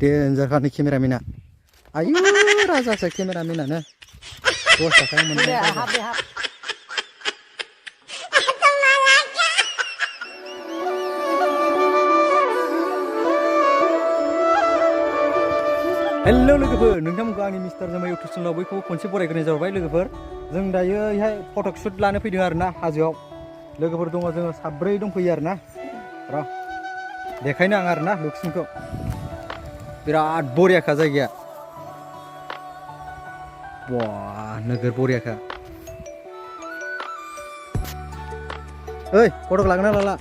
Denjarkan nih kameramena. Ayo raja saya kameramena nih. Bos saya menang. Hello लोगोफोर नोंथांमोनखौ आंनि mister जामा YouTube चेनेलाव बयखौबो खनसे बरायग्रोनाय जाबाय लोगोफोर जों दायो इहाय फटक शुट लानो फैदों आरोना हाजोआव लोगोफोर दङ जोङो साब्रै दंफैयो आरोना र देखायनो आं आरोना लुक्सखौ बिराद बरियाखा जायगाया वाह नोगोर बरियाखा ओइ फटक लागोन ना लाला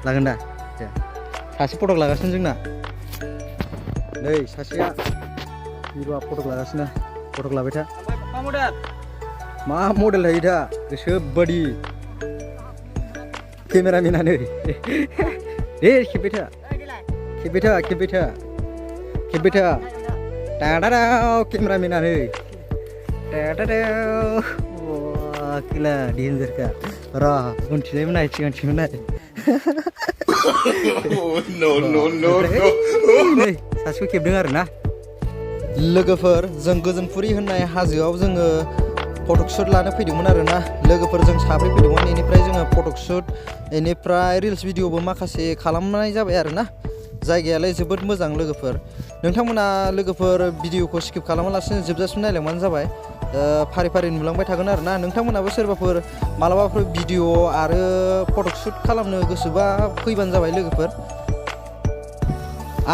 लागोन दा सासे फटक लागासिनो जोंना नै सासेया बिरुवा फटक लागासिनो फटक लाबाय था मा मडेल लायो दा गोसो बादि केमेरामेना नै दे खेबबाय था टाडाडाव केमेरामेना नै टाडाडाव वाह किला डेन्जारखा र उनथिंजायबो नाय सिगांथिंबो नाय नै सासेखौ खेबदों आरोना लोगोफोर जों गोजोनफुरि होननाय हाजोआव जोङो फटक शुट लानो फैदोंमोन आरोना लोगोफोर जों साब्रै फैदोंमोन बेनिफ्राय जोङो फटक शुट बेनिफ्राय रिल्स भिडिअबो माखासे खालामनाय जाबाय आरोना जायगायालाय जोबोद मोजां लोगोफोर नोंथांमोना लोगोफोर भिडिअखौ स्किप खालामालासिनो जोबजासिम नायलांबानो जाबाय फारि फारि नुलांबाय थागोन आरोना नोंथांमोनाबो सोरबाफोर मालाबाफोर भिडिअ आरो फटक शुट खालामनो गोसोबा फैबानो जाबाय लोगोफोर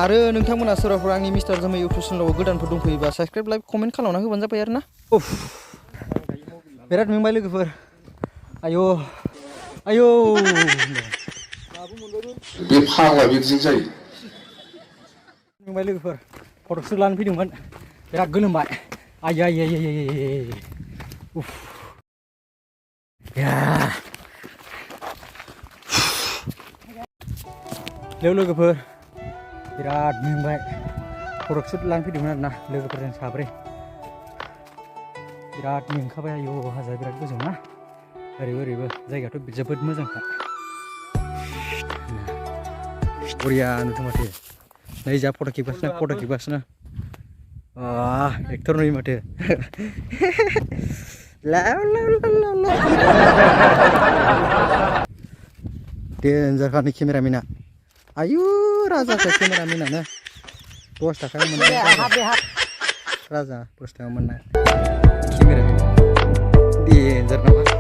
आरो नोंथांमोना सोरबाफोर आंनि मिस्टार जामा इउटुब चेनेलाव गोदानफोर दंफैयोबा साबस्क्राइब लाइक कमेन्ट खालामना होबानो जाबाय आरोना बिराद मेंबाय लोगोफोर आयौ आयौ बे फाग्ला बिदिजों जायो मेंबाय लोगोफोर फटक शुट लानो फैदोंमोन बिराद गोलोमबाय आयै उफ या लोगोफोर बिराद मेंबाय फटक शुट लानो फैदोंमोन आरोना लोगोफोरजों साब्रै बिराद मेंखाबाय आयौ हाजोआ बिराद गोजौ ना ओरैबो जायगायाथ' जोबोद मोजांखा बरिया नुदों माथो नै जा फट' खेबगासिनो एक्टर नुयो माथो डेन्जारखा nih kameramena ayo raja saya kameramena nih bos tak kayak mana raja bos tak mana kameramena danger nama